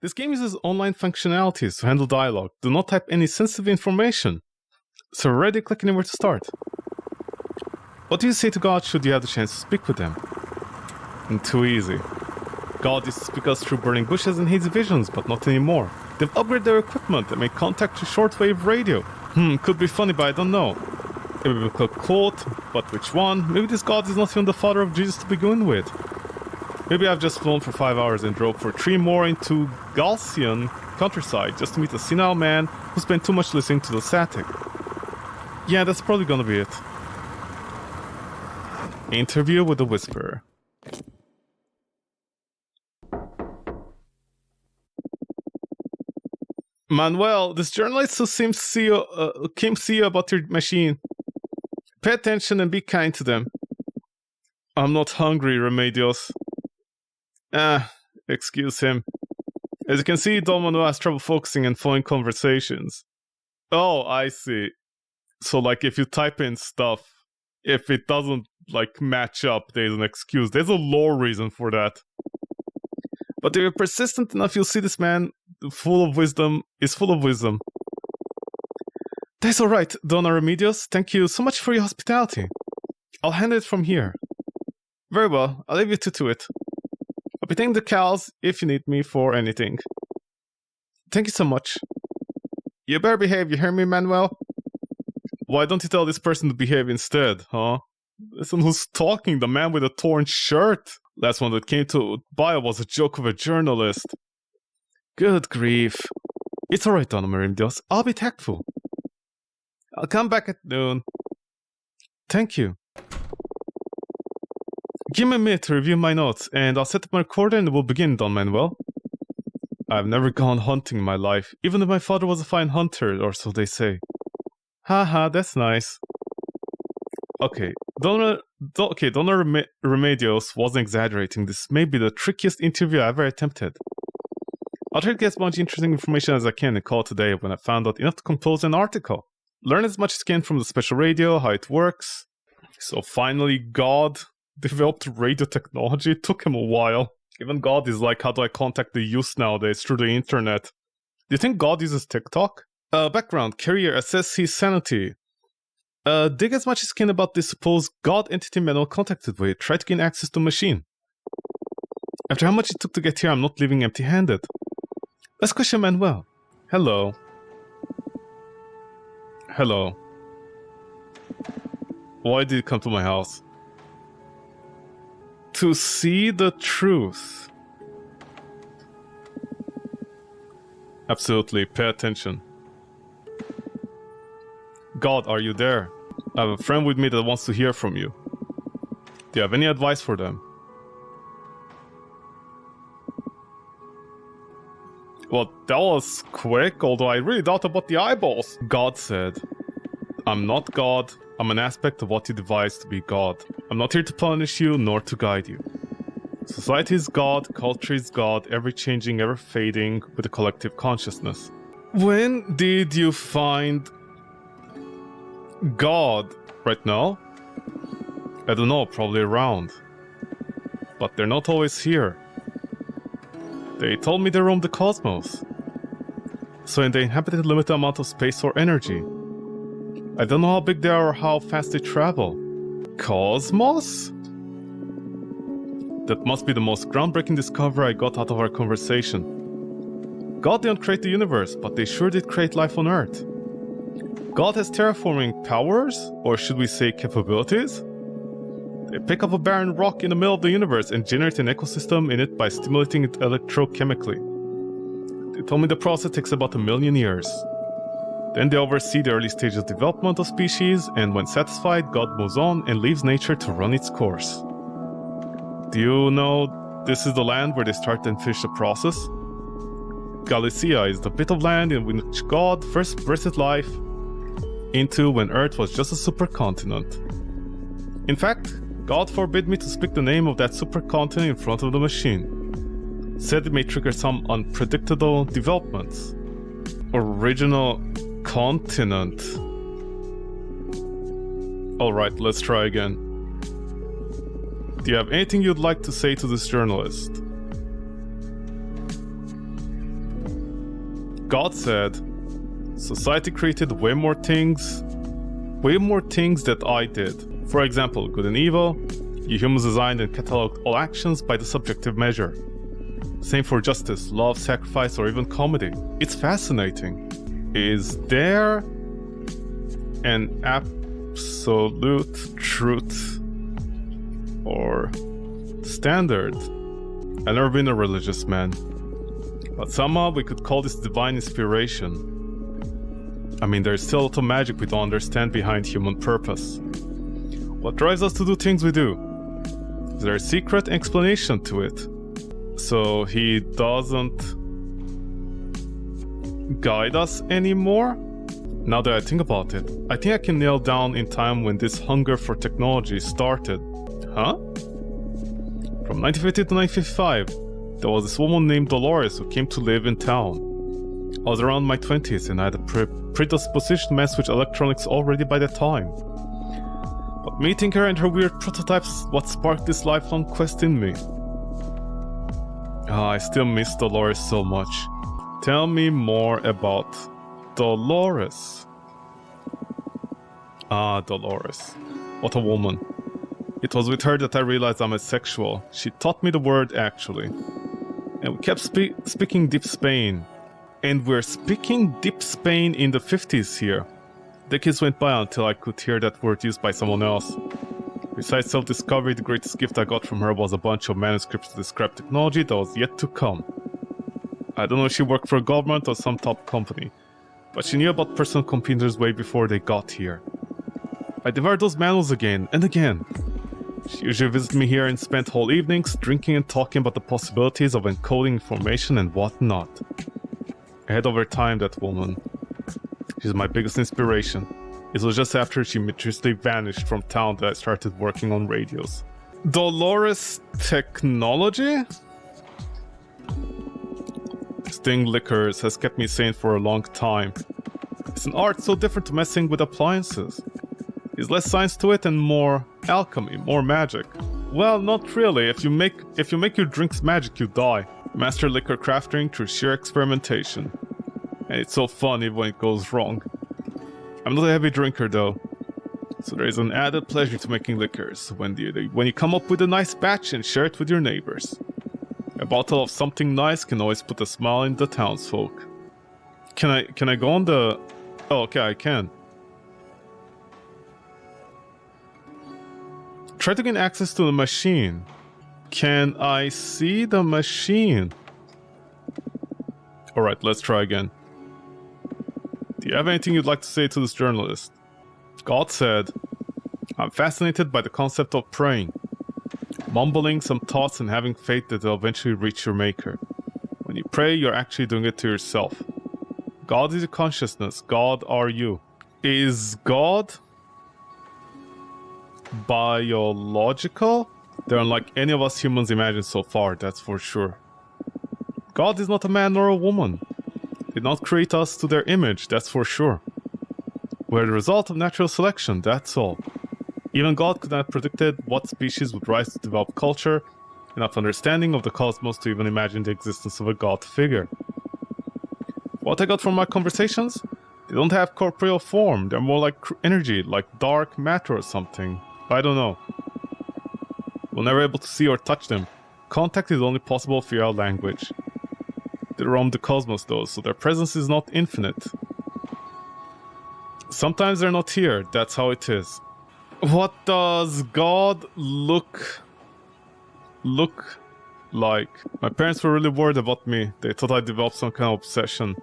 This game uses online functionalities to handle dialogue. Do not type any sensitive information. So already click anywhere to start. What do you say to God should you have the chance to speak with him? Too easy. God used to speak us through burning bushes and hazy visions, but not anymore. They've upgraded their equipment and make contact through shortwave radio. Could be funny, but I don't know. A biblical quote, but which one? Maybe this God is not even the father of Jesus to begin with. Maybe I've just flown for 5 hours and drove for 3 more into Galician countryside just to meet a senile man who spent too much listening to the static. Yeah, that's probably gonna be it. Interview with the Whisperer. Manuel, this journalist who came to see you about your machine. Pay attention and be kind to them. I'm not hungry, Remedios. Excuse him. As you can see, Don Manuel has trouble focusing and following conversations. Oh, I see. So, like, if you type in stuff, if it doesn't, like, match up, there's an excuse. There's a lore reason for that. But if you're persistent enough, you'll see this man, full of wisdom. That's alright, Donna Remedios. Thank you so much for your hospitality. I'll handle it from here. Very well, I'll leave you to it. I'll be taking the cows if you need me for anything. Thank you so much. You better behave, you hear me, Manuel? Why don't you tell this person to behave instead, huh? Listen who's talking, the man with a torn shirt. Last one that came to bio was a joke of a journalist. Good grief. It's alright, Donna Remedios. I'll be tactful. I'll come back at noon. Thank you. Give me a minute to review my notes, and I'll set up my recorder and we'll begin, Don Manuel. I've never gone hunting in my life, even if my father was a fine hunter, or so they say. Haha, that's nice. Okay, Donna Remedios wasn't exaggerating. This may be the trickiest interview I ever attempted. I'll try to get as much interesting information as I can and call today when I found out enough to compose an article. Learn as much as I can from the special radio, how it works. So finally, God developed radio technology. It took him a while. Even God is like, how do I contact the youth nowadays through the internet? Do you think God uses TikTok? Background, Carrier assess his sanity. Dig as much as you can about this supposed God entity Manuel contacted with. Try to gain access to the machine. After how much it took to get here, I'm not leaving empty-handed. Let's question Manuel. Hello. Hello. Why did you come to my house? To see the truth. Absolutely, pay attention. God, are you there? I have a friend with me that wants to hear from you. Do you have any advice for them? Well, that was quick, although I really doubt about the eyeballs. God said, I'm not God, I'm an aspect of what you devised to be God. I'm not here to punish you, nor to guide you. Society is God, culture is God, ever changing, ever fading, with a collective consciousness. When did you find God? Right now? I don't know, probably around. But they're not always here. They told me they roam the cosmos. So they inhabit a limited amount of space or energy. I don't know how big they are or how fast they travel. Cosmos? That must be the most groundbreaking discovery I got out of our conversation. God didn't create the universe, but they sure did create life on Earth. God has terraforming powers, or should we say capabilities? They pick up a barren rock in the middle of the universe and generate an ecosystem in it by stimulating it electrochemically. They told me the process takes about 1 million years. Then they oversee the early stages of development of species, and when satisfied, God moves on and leaves nature to run its course. Do you know this is the land where they start and finish the process? Galicia is the bit of land in which God first breathed life into when Earth was just a supercontinent. In fact, God forbid me to speak the name of that supercontinent in front of the machine. Said it may trigger some unpredictable developments. Original continent. Alright, let's try again. Do you have anything you'd like to say to this journalist? God said, society created way more things that I did. For example, good and evil, you humans designed and cataloged all actions by the subjective measure. Same for justice, love, sacrifice, or even comedy. It's fascinating. Is there an absolute truth or standard? I've never been a religious man, but somehow we could call this divine inspiration. I mean, there's still a lot of magic we don't understand behind human purpose. What drives us to do things we do? Is there a secret explanation to it? So he doesn't guide us anymore? Now that I think about it, I think I can nail down in time when this hunger for technology started. Huh? From 1950 to 1955, there was this woman named Dolores who came to live in town. I was around my 20s and I had a predisposition to mess with electronics already by that time. But meeting her and her weird prototypes is what sparked this lifelong quest in me. I still miss Dolores so much. Tell me more about Dolores. Dolores. What a woman. It was with her that I realized I'm asexual. She taught me the word, actually. And we kept speaking Deep Spain. And we're speaking Deep Spain in the 50s here. Decades went by until I could hear that word used by someone else. Besides self-discovery, the greatest gift I got from her was a bunch of manuscripts to describe technology that was yet to come. I don't know if she worked for a government or some top company, but she knew about personal computers way before they got here. I devoured those manuals again and again. She usually visited me here and spent whole evenings drinking and talking about the possibilities of encoding information and whatnot. Ahead of her time, that woman. She's my biggest inspiration. It was just after she mysteriously vanished from town that I started working on radios. Dolores technology? Sting liquors has kept me sane for a long time. It's an art so different to messing with appliances. There's less science to it and more alchemy, more magic. Well, not really. If you make your drinks magic, you die. Master liquor crafting through sheer experimentation. And it's so fun even when it goes wrong. I'm not a heavy drinker though, so there is an added pleasure to making liquors when you come up with a nice batch and share it with your neighbors. A bottle of something nice can always put a smile in the townsfolk. Can I go on the... Oh, okay, I can. Try to gain access to the machine. Can I see the machine? Alright, let's try again. Do you have anything you'd like to say to this journalist? God said, I'm fascinated by the concept of praying. Mumbling some thoughts and having faith that they'll eventually reach your maker. When you pray, you're actually doing it to yourself. God is your consciousness. God are you. Is God biological? They're unlike any of us humans imagined so far, that's for sure. God is not a man nor a woman. Did not create us to their image, that's for sure. We're the result of natural selection, that's all. Even God could not have predicted what species would rise to develop culture, enough understanding of the cosmos to even imagine the existence of a God figure. What I got from my conversations? They don't have corporeal form, they're more like energy, like dark matter or something. I don't know. We're never able to see or touch them. Contact is only possible via language. They roam the cosmos though, so their presence is not infinite. Sometimes they're not here, that's how it is. What does God look like? My parents were really worried about me. They thought I developed some kind of obsession.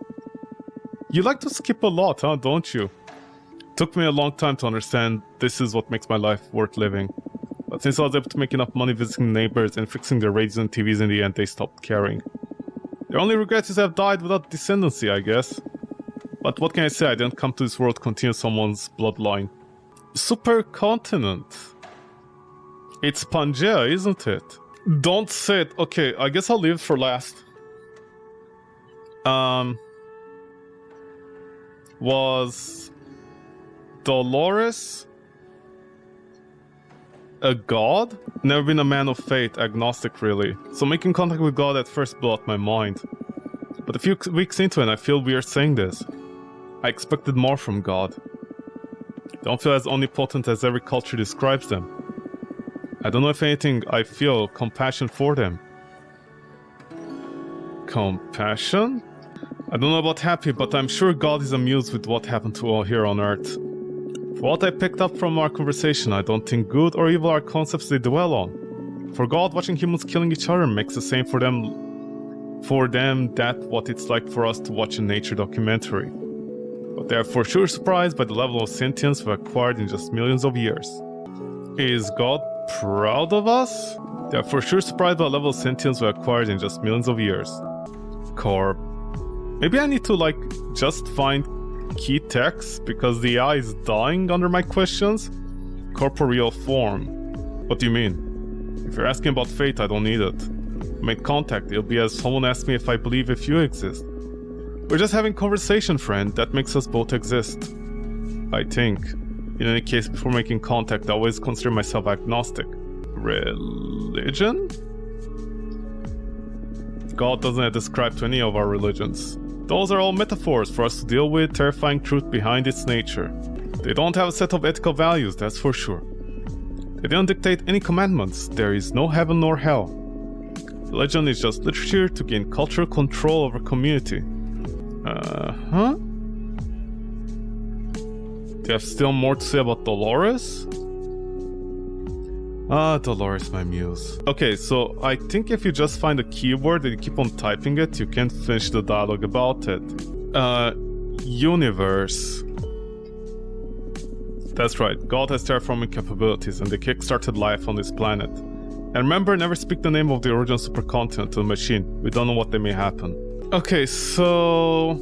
You like to skip a lot, huh, don't you? Took me a long time to understand this is what makes my life worth living. But since I was able to make enough money visiting neighbors and fixing their radios and TVs in the end, they stopped caring. Their only regret is I've died without descendancy, I guess. But what can I say? I didn't come to this world to continue someone's bloodline. Supercontinent. It's Pangea, isn't it? Don't say it. Okay, I guess I'll leave it for last. Was Dolores a god? Never been a man of faith, agnostic really. So making contact with God at first blew out my mind. But a few weeks into it, I feel weird saying this. I expected more from God. They don't feel as omnipotent as every culture describes them. I don't know if anything, I feel compassion for them. Compassion? I don't know about happy, but I'm sure God is amused with what happened to all here on Earth. For what I picked up from our conversation, I don't think good or evil are concepts they dwell on. For God, watching humans killing each other makes the same for them that what it's like for us to watch a nature documentary. But they are for sure surprised by the level of sentience we've acquired in just millions of years. Is God proud of us? They are for sure surprised by the level of sentience we acquired in just millions of years. Corp. Maybe I need to just find key text because the AI is dying under my questions. Corporeal form. What do you mean? If you're asking about fate, I don't need it. Make contact, it'll be as someone asks me if I believe if you exist. We're just having conversation, friend. That makes us both exist. I think. In any case, before making contact, I always consider myself agnostic. Religion? God doesn't describe to any of our religions. Those are all metaphors for us to deal with terrifying truth behind its nature. They don't have a set of ethical values, that's for sure. They don't dictate any commandments. There is no heaven nor hell. Religion is just literature to gain cultural control over community. Do you have still more to say about Dolores? Dolores, my muse. Okay, so I think if you just find a keyword and you keep on typing it, you can finish the dialogue about it. Universe. That's right, God has terraforming capabilities and they kickstarted life on this planet. And remember, never speak the name of the original supercontinent to the machine. We don't know what may happen. Okay, so...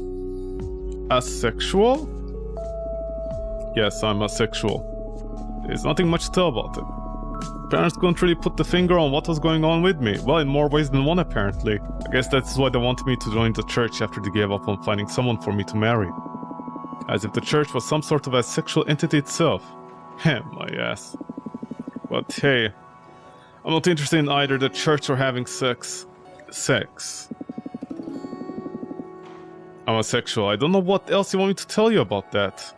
Asexual? Yes, I'm asexual. There's nothing much to tell about it. Parents couldn't really put the finger on what was going on with me. Well, in more ways than one, apparently. I guess that's why they wanted me to join the church after they gave up on finding someone for me to marry. As if the church was some sort of asexual entity itself. My ass. But hey... I'm not interested in either the church or having sex. Sex. I'm asexual. I don't know what else you want me to tell you about that.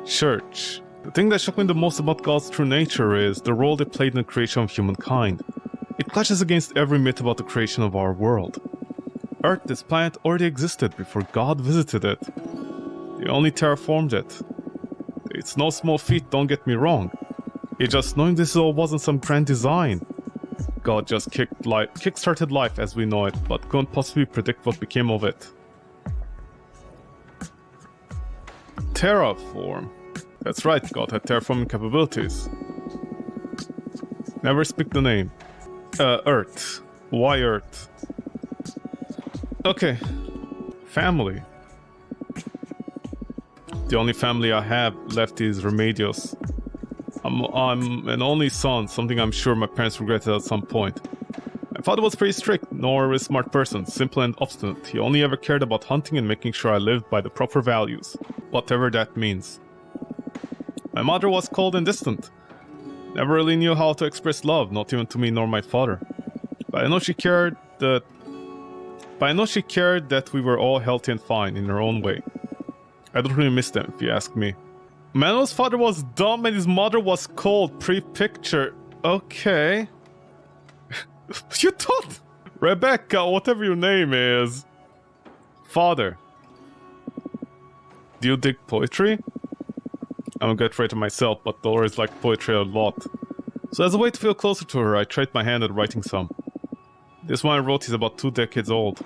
Church. The thing that shocked me the most about God's true nature is the role they played in the creation of humankind. It clashes against every myth about the creation of our world. Earth, this planet, already existed before God visited it. They only terraformed it. It's no small feat, don't get me wrong. It's just knowing this all wasn't some grand design. God just kick-started life as we know it, but couldn't possibly predict what became of it. Terraform. That's right, God had terraforming capabilities. Never speak the name. Earth. Why Earth? Okay. Family. The only family I have left is Remedios. I'm an only son, something I'm sure my parents regretted at some point. My father was pretty strict, nor a smart person, simple and obstinate. He only ever cared about hunting and making sure I lived by the proper values, whatever that means. My mother was cold and distant. Never really knew how to express love, not even to me nor my father. But I know she cared that we were all healthy and fine in her own way. I don't really miss them, if you ask me. Manuel's father was dumb and his mother was cold. Pre-picture. Okay. You thought... Rebecca, whatever your name is. Father. Do you dig poetry? I'm a good writer myself, but Dolores liked poetry a lot. So as a way to feel closer to her, I tried my hand at writing some. This one I wrote is about 2 decades old.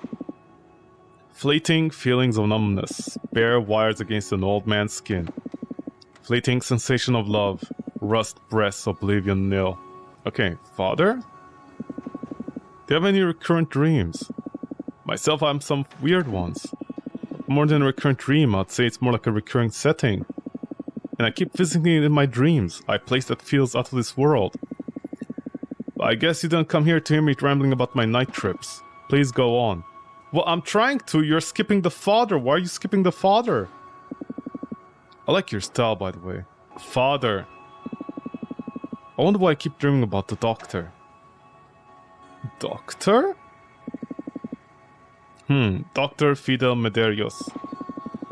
Fleeting feelings of numbness, bare wires against an old man's skin. Fleeting sensation of love, rust breaths, oblivion nil. Okay, father? Do you have any recurrent dreams? Myself, I have some weird ones. More than a recurrent dream, I'd say it's more like a recurring setting. And I keep visiting it in my dreams, a place that feels out of this world. But I guess you didn't come here to hear me rambling about my night trips. Please go on. Well, I'm trying to, you're skipping the father. Why are you skipping the father? I like your style, by the way. Father. I wonder why I keep dreaming about the doctor. Doctor? Dr. Fidel Medeiros.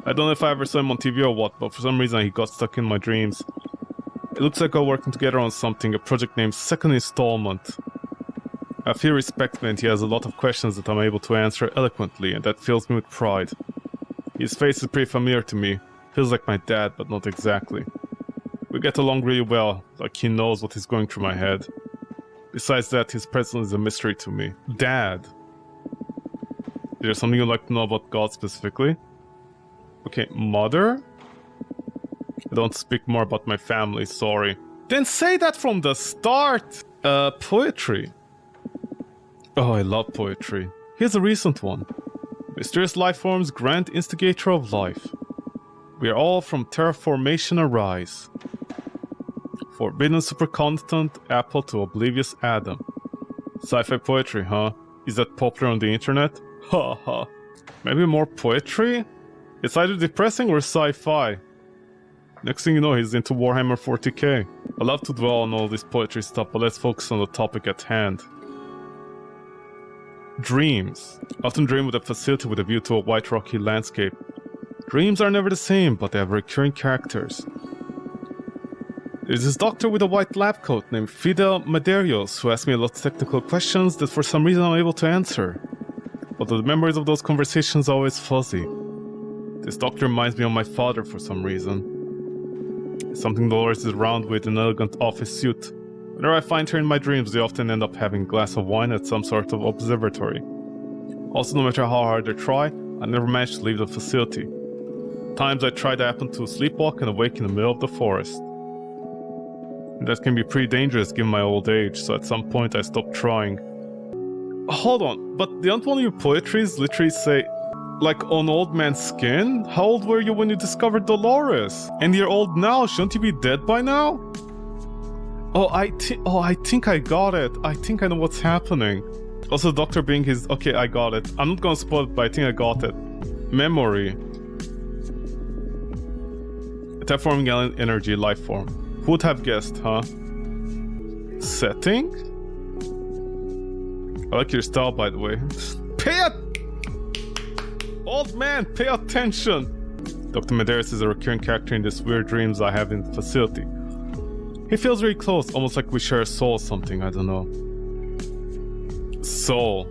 I don't know if I ever saw him on TV or what, but for some reason he got stuck in my dreams. It looks like we're working together on something, a project named Second Installment. I feel respect and he has a lot of questions that I'm able to answer eloquently, and that fills me with pride. His face is pretty familiar to me. Feels like my dad, but not exactly. We get along really well, like he knows what is going through my head. Besides that, his presence is a mystery to me. Dad. Is there something you'd like to know about God specifically? Okay, mother? I don't speak more about my family, sorry. Then say that from the start! Poetry. Oh, I love poetry. Here's a recent one. Mysterious life forms, grand instigator of life. We are all from terraformation arise. Forbidden supercontinent, apple to oblivious Adam. Sci-fi poetry, huh? Is that popular on the internet? Ha ha. Maybe more poetry? It's either depressing or sci-fi. Next thing you know, he's into Warhammer 40k. I love to dwell on all this poetry stuff, but let's focus on the topic at hand. Dreams. I often dream with a facility with a view to a white rocky landscape. Dreams are never the same, but they have recurring characters. There's this doctor with a white lab coat named Fidel Medeiros who asked me a lot of technical questions that for some reason I'm able to answer. But the memories of those conversations are always fuzzy. This doctor reminds me of my father for some reason. Something Dolores is around with an elegant office suit. Whenever I find her in my dreams, they often end up having a glass of wine at some sort of observatory. Also, no matter how hard I try, I never manage to leave the facility. Times I tried, I happen to sleepwalk and awake in the middle of the forest. And that can be pretty dangerous given my old age, so at some point I stopped trying. Hold on, but don't one of your poetries literally say, like on old man's skin? How old were you when you discovered Dolores? And you're old now, shouldn't you be dead by now? I think I got it. I think I know what's happening. Also, Doctor being his... Okay, I got it. I'm not gonna spoil it, but I think I got it. Memory. A terraforming alien energy life form. Who would have guessed, huh? Setting? I like your style, by the way. Old man, pay attention! Dr. Medeiros is a recurring character in these weird dreams I have in the facility. He feels very close, almost like we share a soul or something, I don't know. Soul.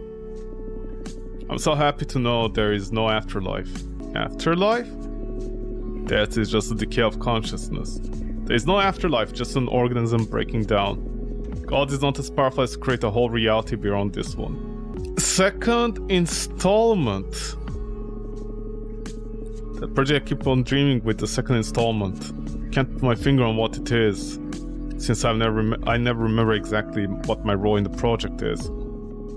I'm so happy to know there is no afterlife. Afterlife? Death is just a decay of consciousness. There is no afterlife, just an organism breaking down. God is not as powerful as to create a whole reality beyond this one. Second installment. That project I keep on dreaming with, the second installment. Can't put my finger on what it is, since I never remember exactly what my role in the project is.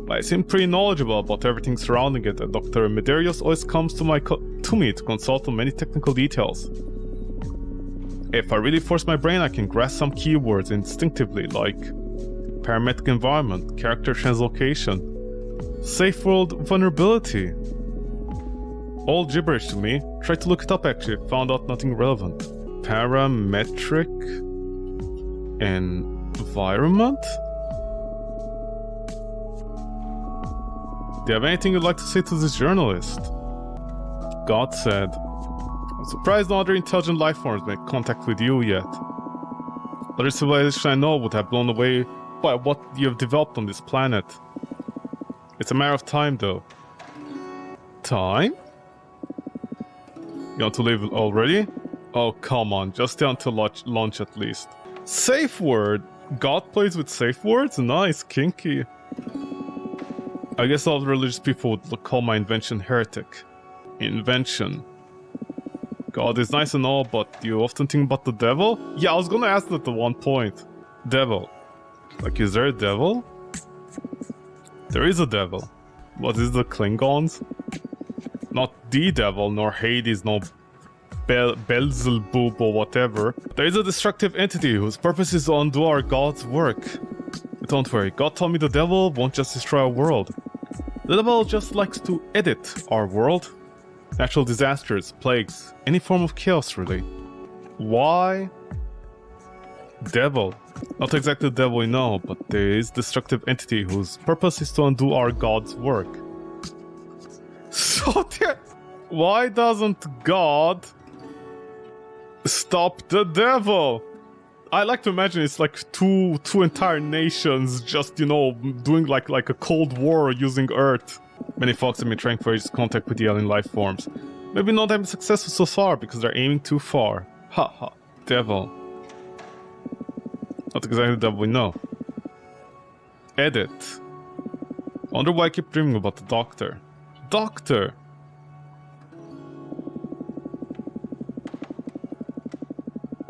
But I seem pretty knowledgeable about everything surrounding it, and Dr. Medeiros always comes to me to consult on many technical details. If I really force my brain, I can grasp some keywords instinctively, like parametric environment, character translocation, safe world vulnerability. All gibberish to me. Tried to look it up actually, found out nothing relevant. Parametric environment? Do you have anything you'd like to say to this journalist? God said, I'm surprised no other intelligent life forms made contact with you yet. Other civilizations I know would have blown away by what you have developed on this planet. It's a matter of time though. Time? You want to leave already? Oh, come on, just stay until launch at least. Safe word! God plays with safe words? Nice, kinky. I guess all the religious people would call my invention heretic. Invention. God is nice and all, but you often think about the devil? Yeah, I was gonna ask that at one point. Devil. Like, is there a devil? There is a devil. What is the Klingons? Not the devil, nor Hades, nor Beelzebub or whatever. There is a destructive entity whose purpose is to undo our God's work. But don't worry, God told me the devil won't just destroy our world. The devil just likes to edit our world. Natural disasters, plagues, any form of chaos really. Why? Devil. Not exactly the devil we know, but there is a destructive entity whose purpose is to undo our God's work. So why doesn't God stop the devil? I like to imagine it's like two entire nations just, you know, doing like a cold war using Earth. Many folks have been trying for ages contact with the alien life forms. Maybe not having successful so far because they're aiming too far. Ha ha, devil. Not exactly the devil we know. Edit. Wonder why I keep dreaming about the doctor. Doctor!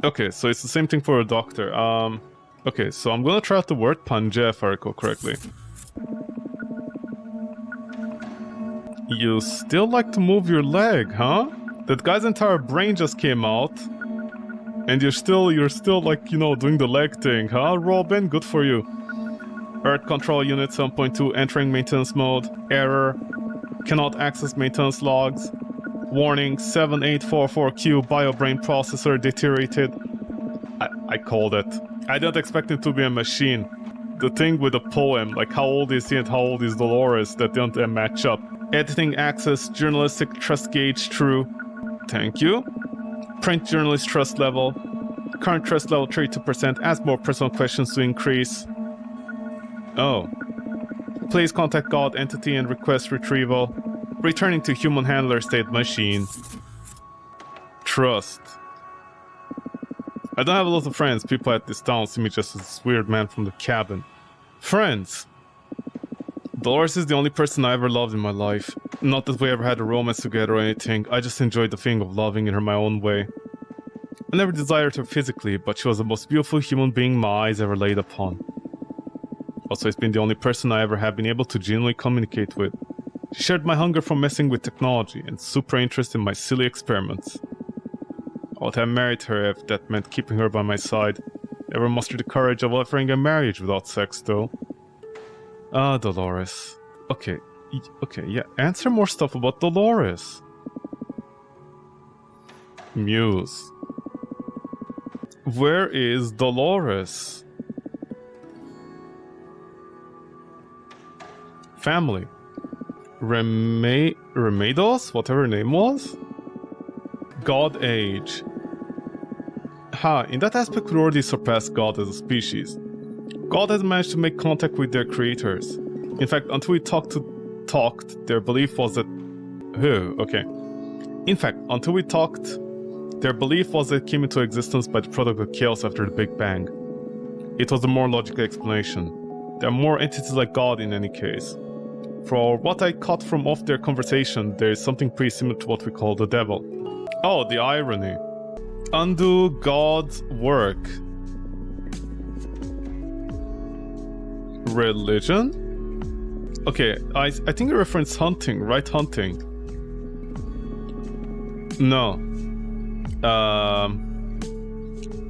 Okay, so it's the same thing for a doctor. Okay, so I'm gonna try out the word panja if I recall correctly. You still like to move your leg, huh? That guy's entire brain just came out. And you're still like, you know, doing the leg thing, huh, Robin? Good for you. Earth Control Unit 7.2 entering maintenance mode. Error. Cannot access maintenance logs. Warning, 7844Q BioBrain processor deteriorated. I called it. I didn't expect it to be a machine. The thing with the poem, like how old is he and how old is Dolores, that don't match up. Editing access, journalistic trust gauge true. Thank you. Print journalist trust level. Current trust level 32%. Ask more personal questions to increase. Oh. Please contact God entity and request retrieval. Returning to human handler state machine. Trust. I don't have a lot of friends. People at this town see me just as this weird man from the cabin. Friends. Dolores is the only person I ever loved in my life. Not that we ever had a romance together or anything. I just enjoyed the feeling of loving in her my own way. I never desired her physically, but she was the most beautiful human being my eyes ever laid upon. Also, it's been the only person I ever have been able to genuinely communicate with. She shared my hunger for messing with technology and super interest in my silly experiments. I would have married her if that meant keeping her by my side. Never mustered the courage of offering a marriage without sex, though. Ah, Dolores. Okay, yeah, answer more stuff about Dolores. Muse. Where is Dolores? Family. Remedos? Whatever her name was? God age. Ha, in that aspect we already surpassed God as a species. God has managed to make contact with their creators. In fact, until we talked, their belief was that... okay. In fact, until we talked, their belief was that it came into existence by the product of chaos after the Big Bang. It was the more logical explanation. There are more entities like God in any case. For what I caught from off their conversation, there is something pretty similar to what we call the devil. Oh, the irony. Undo God's work. Religion? Okay, I think you reference hunting, right? Hunting. No.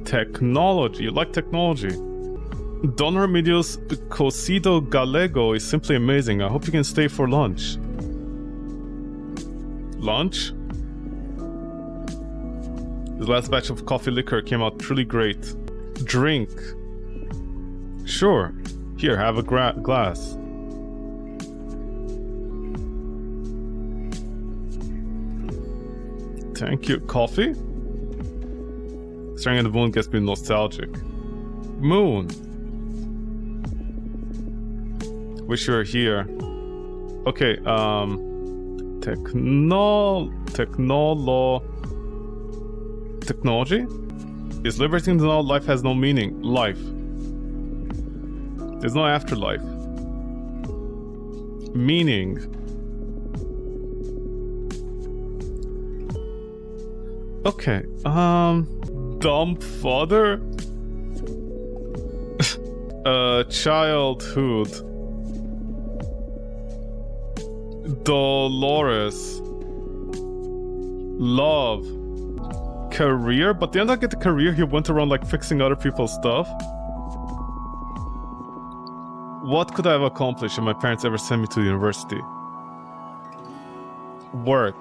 Technology. You like technology. Don Remedios Cocido Gallego is simply amazing. I hope you can stay for lunch. Lunch? This last batch of coffee liquor came out truly great. Drink. Sure. Here, have a glass. Thank you. Coffee? Staring at the moon gets me nostalgic. Moon. Wish you were here. Okay, Technology? Is liberating to know life has no meaning. Life. There's no afterlife. Meaning. Okay, dumb father? Childhood. Dolores. Love. Career? But didn't I get the career? He went around like fixing other people's stuff. What could I have accomplished if my parents ever sent me to university? Work.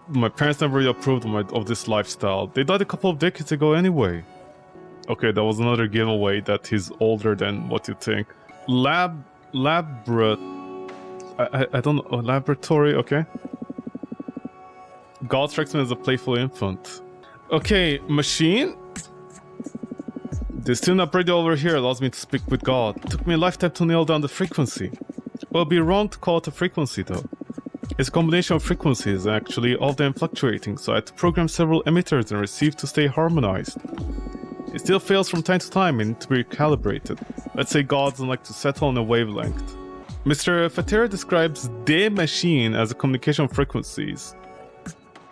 My parents never really approved of this lifestyle. They died a couple of decades ago anyway. Okay, that was another giveaway that he's older than what you think. Laboratory. I don't know. Laboratory, okay. God strikes me as a playful infant. Okay, machine. This tune upgrade over here allows me to speak with God. It took me a lifetime to nail down the frequency. Well, it'd be wrong to call it a frequency though. It's a combination of frequencies, actually, all of them fluctuating, so I had to program several emitters and receive to stay harmonized. It still fails from time to time and to be recalibrated. Let's say God doesn't like to settle on a wavelength. Mr. Fatera describes the machine as a communication of frequencies.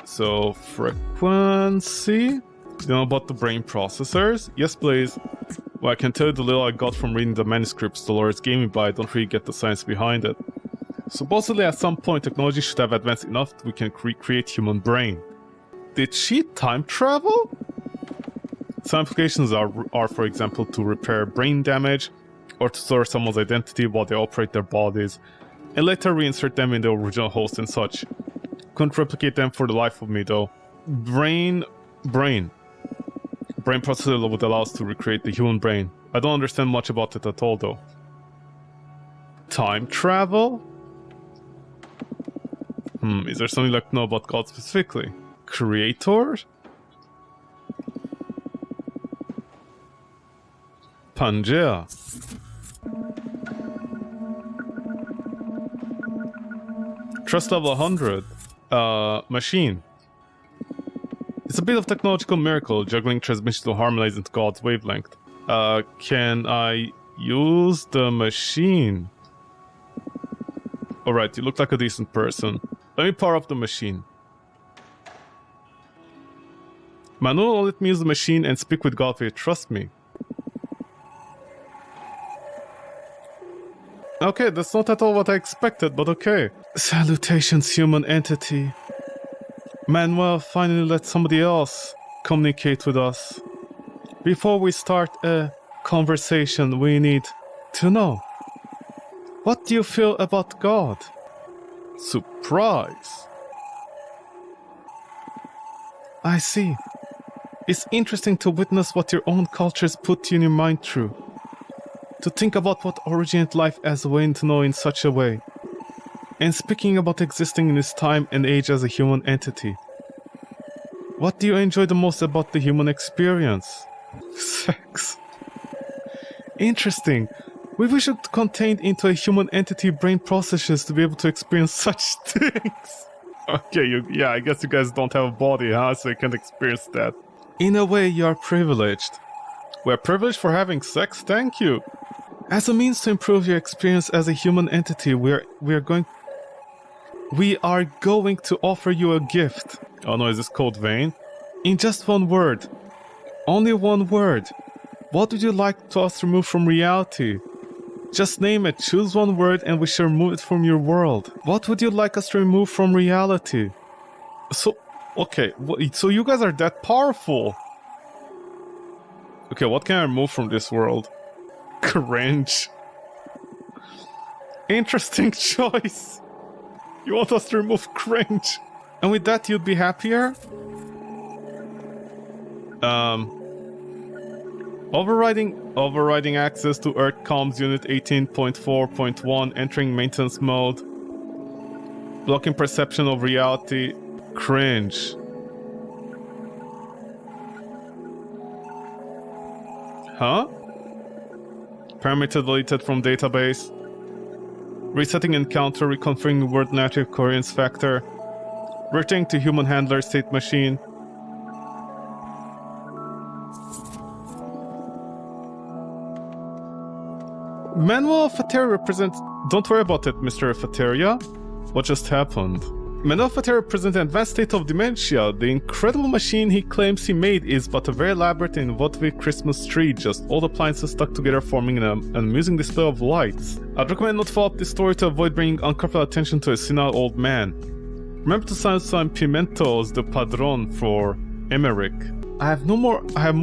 So, frequency? You know about the brain processors? Yes, please. Well, I can tell you the little I got from reading the manuscripts Dolores gave me, but I don't really get the science behind it. Supposedly at some point technology should have advanced enough that we can recreate human brain. Did she time travel? Some applications are, for example, to repair brain damage, or to store someone's identity while they operate their bodies, and later reinsert them in the original host and such. Couldn't replicate them for the life of me though. Brain processor would allow us to recreate the human brain. I don't understand much about it at all though. Time travel? Is there something like to know about God specifically? Creator? Pangea. Trust level 100. Machine. It's a bit of technological miracle, juggling transmission to harmonize into God's wavelength. Can I use the machine? Alright, you look like a decent person. Let me power up the machine. Manuel will let me use the machine and speak with God if you trust me. Okay, that's not at all what I expected, but okay. Salutations, human entity. Manuel finally let somebody else communicate with us. Before we start a conversation, we need to know. What do you feel about God? Surprise. I see. It's interesting to witness what your own cultures put you in your mind through. To think about what originated life as a way to know in such a way. And speaking about existing in this time and age as a human entity. What do you enjoy the most about the human experience? Sex. Interesting. We wish it contained into a human entity brain processes to be able to experience such things. Okay, yeah, I guess you guys don't have a body, huh? So you can't experience that. In a way, you are privileged. We're privileged for having sex, thank you. As a means to improve your experience as a human entity, we are going to offer you a gift. Oh no, is this code vein? In just one word. Only one word. What would you like to us to remove from reality? Just name it, choose one word and we shall remove it from your world. What would you like us to remove from reality? So, okay, so you guys are that powerful. Okay, what can I remove from this world? Cringe. Interesting choice. You want us to remove cringe. And with that you'd be happier? Overriding access to Earth Comms Unit 18.4.1, entering maintenance mode. Blocking perception of reality. Cringe. Huh? Parameter deleted from database. Resetting encounter, reconfiguring word narrative coherence factor. Returning to human handler state machine. Manuel Fatera represents... Don't worry about it, Mr. Fateria. What just happened? Manuel Fatera represents an advanced state of dementia. The incredible machine he claims he made is but a very elaborate and innovative Christmas tree, just all the appliances stuck together forming an amusing display of lights. I'd recommend not to follow up this story to avoid bringing uncoupled attention to a senile old man. Remember to sign some pimentos de padron for Emmerich. I have more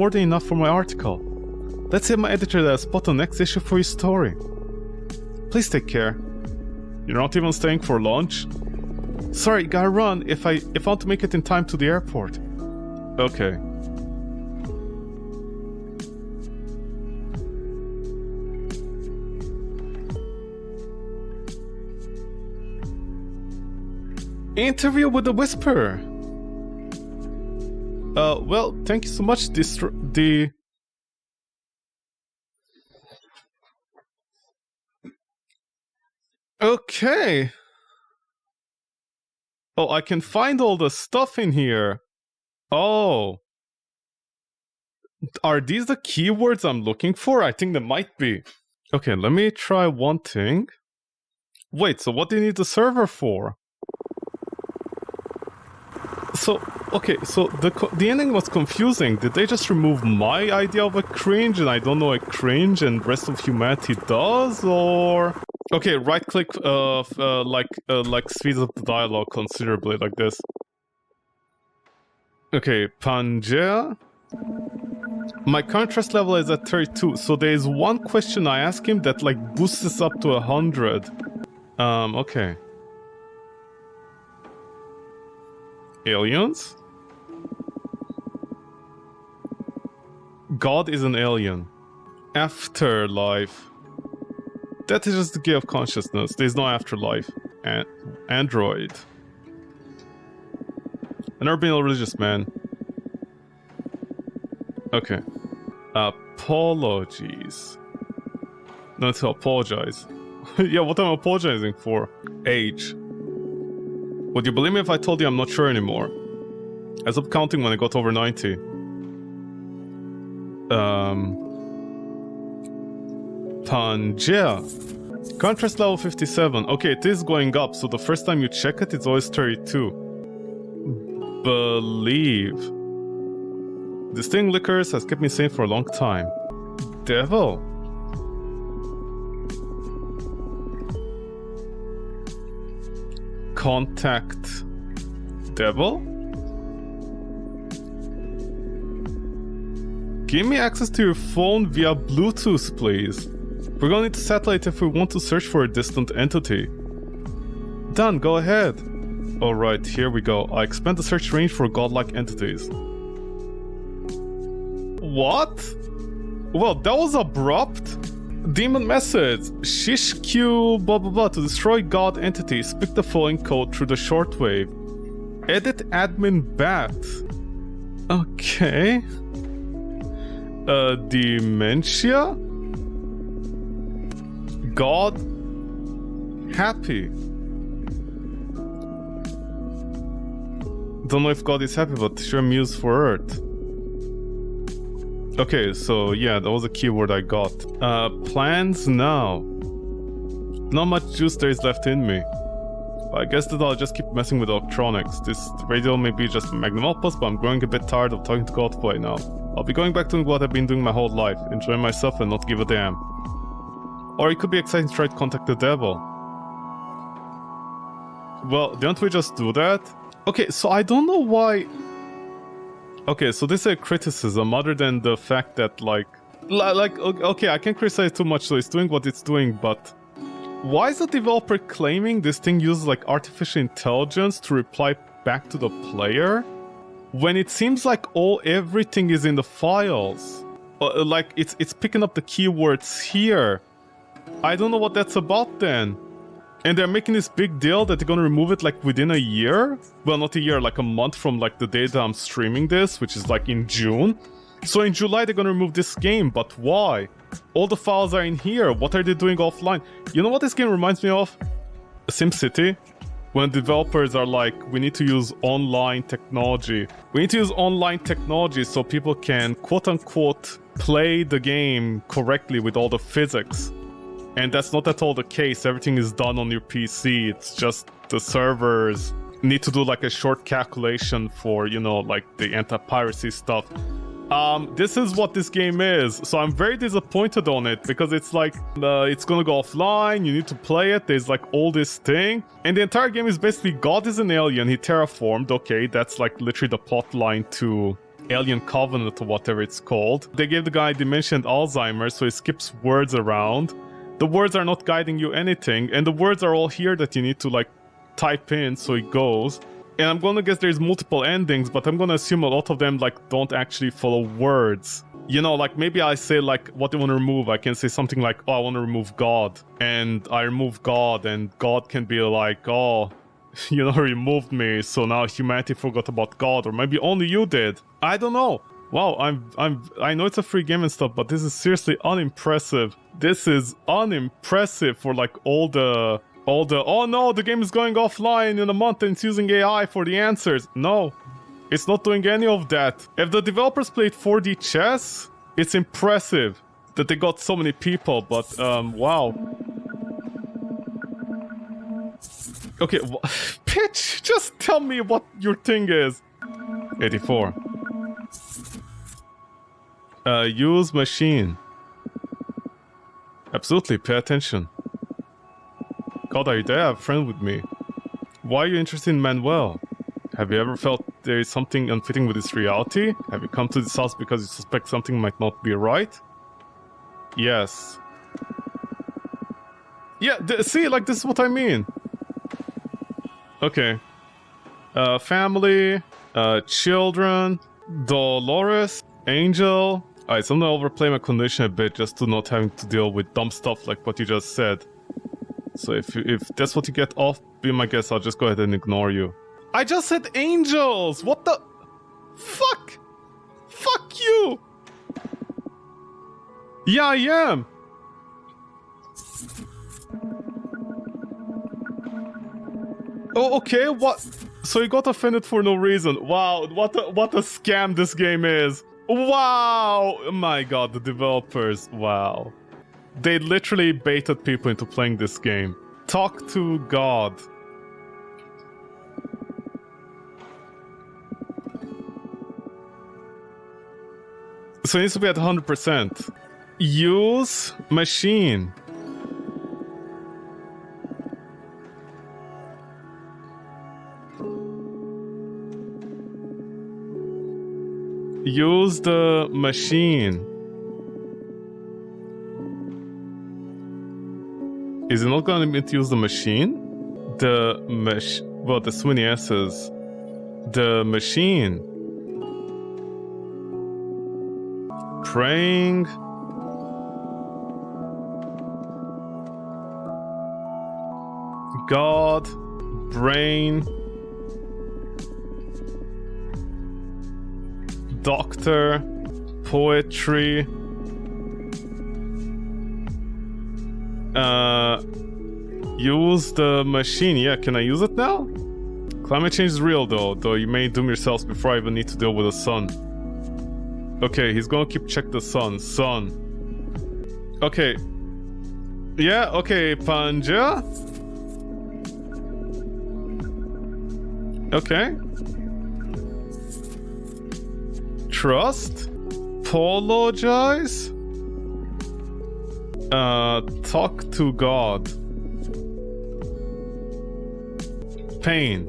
than enough for my article. Let's save my editor that spot on next issue for his story. Please take care. You're not even staying for lunch? Sorry, gotta run if I want to make it in time to the airport. Okay. Interview with the Whisperer. Well, thank you so much. Okay. Oh, I can find all the stuff in here. Oh. Are these the keywords I'm looking for? I think they might be. Okay, let me try one thing. Wait, so what do you need the server for? So, okay, so the ending was confusing. Did they just remove my idea of a cringe and I don't know a cringe and rest of humanity does, or... Okay, right click, like speeds up the dialogue considerably, like this. Okay, Pangea. My contrast level is at 32, so there is one question I ask him that like boosts this up to 100. Okay. Aliens? God is an alien. Afterlife. That is just the gate of consciousness. There's no afterlife. Android. I've never been a religious man. Okay. Apologies. Not to apologize. Yeah, what am I apologizing for? Age. Would you believe me if I told you I'm not sure anymore? I stopped counting when I got over 90. Pangea. Contrast level 57. Okay, it is going up, so the first time you check it, it's always 32. Believe. Distinct liquors has kept me sane for a long time. Devil. Contact devil? Give me access to your phone via Bluetooth, please. We're gonna need satellite if we want to search for a distant entity. Done, go ahead. Alright, here we go. I expand the search range for godlike entities. What? Well, that was abrupt. Demon message. Shishq blah blah blah to destroy god entities. Speak the following code through the shortwave. Edit admin bat. Okay. Dementia? God happy. Don't know if God is happy, but sure muse for Earth. Okay, so yeah, that was a keyword I got. Plans now. Not much juice there is left in me. I guess that I'll just keep messing with electronics. This radio may be just magnum opus, but I'm growing a bit tired of talking to God play now. I'll be going back to doing what I've been doing my whole life, enjoy myself and not give a damn. Or it could be exciting to try to contact the devil. Well, don't we just do that? Okay, so I don't know why... Okay, so this is a criticism other than the fact that okay, I can't criticize too much, so it's doing what it's doing, but why is the developer claiming this thing uses like artificial intelligence to reply back to the player when it seems like everything is in the files? Like it's picking up the keywords here. I don't know what that's about then. And they're making this big deal that they're gonna remove it like within a year? Well, not a year, like a month from like the day that I'm streaming this, which is like in June. So in July they're gonna remove this game, but why? All the files are in here, what are they doing offline? You know what this game reminds me of? SimCity. When developers are like, we need to use online technology. We need to use online technology so people can quote-unquote play the game correctly with all the physics. And that's not at all the case. Everything is done on your PC. It's just the servers need to do like a short calculation for, you know, like the anti-piracy stuff. This is what this game is. So I'm very disappointed on it because it's like, it's gonna go offline. You need to play it. There's like all this thing. And the entire game is basically God is an alien. He terraformed. Okay, that's like literally the plot line to Alien Covenant or whatever it's called. They gave the guy dementia and Alzheimer's, so he skips words around. The words are not guiding you anything, and the words are all here that you need to like type in so it goes. And I'm gonna guess there's multiple endings, but I'm gonna assume a lot of them like don't actually follow words. You know, like maybe I say like what I want to remove. I can say something like, oh, I want to remove God, and I remove God, and God can be like, oh, removed me, so now humanity forgot about God, or maybe only you did. I don't know. Wow, I know it's a free game and stuff, but this is seriously unimpressive. This is unimpressive for like all the oh no, the game is going offline in a month and it's using AI for the answers. No, it's not doing any of that. If the developers played 4D chess, it's impressive that they got so many people, but wow. Okay, pitch, just tell me what your thing is. 84. Use machine. Absolutely, pay attention. God, are you there? I have a friend with me. Why are you interested in Manuel? Have you ever felt there is something unfitting with this reality? Have you come to this house because you suspect something might not be right? Yes. Yeah, see, like, this is what I mean. Okay. Family, children, Dolores, Angel. Alright, so I'm gonna overplay my condition a bit just to not having to deal with dumb stuff like what you just said. So if that's what you get off, be my guest, I'll just go ahead and ignore you. I just said angels! What the... Fuck! Fuck you! Yeah, I am! Oh, okay, what? So you got offended for no reason. Wow, what a scam this game is. Wow! Oh my god, the developers, wow. They literally baited people into playing this game. Talk to God. So it needs to be at 100%. Use machine. Use the machine. Is it not gonna mean to use the machine? The well, the Sweeney S's. The machine. Praying. God. Brain. Doctor. Poetry. Use the machine. Yeah, can I use it now? Climate change is real though you may doom yourselves before I even need to deal with the sun. Okay, he's gonna keep check the sun. Sun. Okay. Yeah, okay, Panja. Okay. Trust. Apologize. Talk to God. Pain.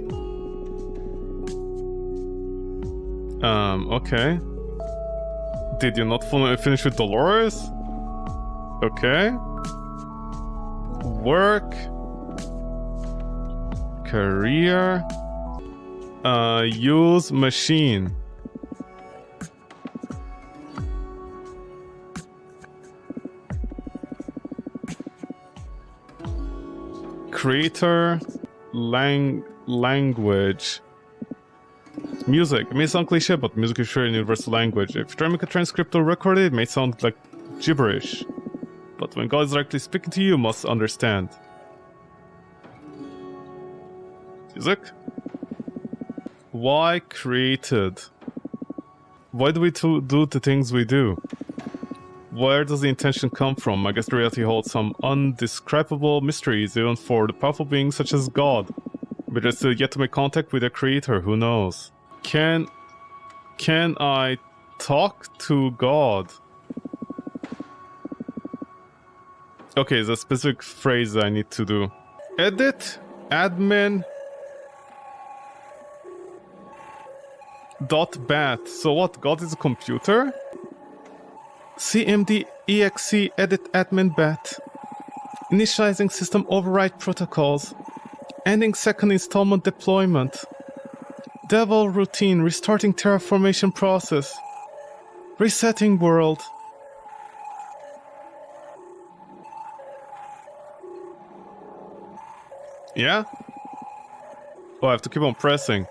Okay. Did you not finish with Dolores? Okay. Work. Career. Use machine. Creator. Language. Music. It may sound cliche, but music is sure a universal language. If you try to make a transcript or record it, it may sound like gibberish. But when God is directly speaking to you, you must understand. Music? Why created? Why do we do the things we do? Where does the intention come from? I guess the reality holds some undescribable mysteries, even for the powerful beings such as God. But it's still yet to make contact with their creator, who knows? Can I talk to God? Okay, there's a specific phrase I need to do. Edit, admin, .bat. So what, God is a computer? CMD exe edit admin bat. Initializing system override protocols. Ending second installment deployment. Devil routine, restarting terraformation process. Resetting world. Yeah? Oh, I have to keep on pressing.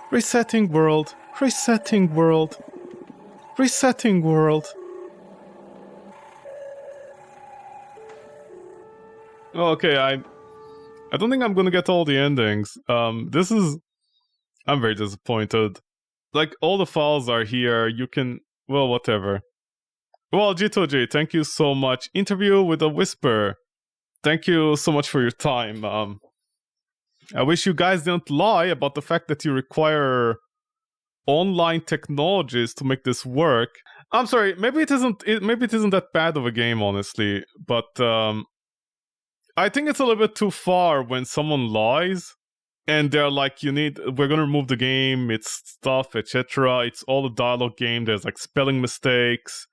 Resetting world. Resetting world. Resetting world. Okay, I don't think I'm gonna get all the endings. I'm very disappointed. Like, all the files are here, you can... Well, whatever. Well, Jitoji, thank you so much. Interview with a Whisper. Thank you so much for your time. I wish you guys didn't lie about the fact that you require online technologies to make this work. I'm sorry, maybe it isn't that bad of a game, honestly, but I think it's a little bit too far when someone lies and they're like, we're gonna remove the game, it's stuff, etc. It's all a dialogue game, there's like spelling mistakes,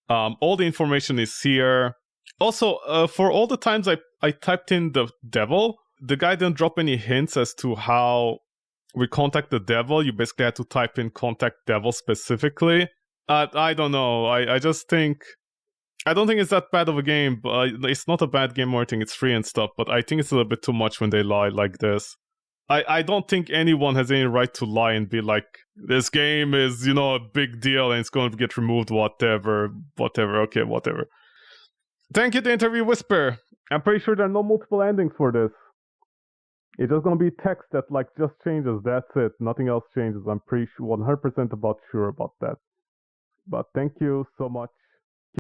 all the information is here. Also, for all the times I typed in the devil, the guy didn't drop any hints as to how we contact the devil. You basically had to type in contact devil specifically. I don't know. I just think... I don't think it's that bad of a game. But it's not a bad game or anything. It's free and stuff. But I think it's a little bit too much when they lie like this. I don't think anyone has any right to lie and be like, this game is, a big deal and it's going to get removed, whatever. Okay, whatever. Thank you, the interview Whisper. I'm pretty sure there are no multiple endings for this. It's just gonna be text that just changes. That's it. Nothing else changes. I'm pretty sure, 100% sure about that. But thank you so much.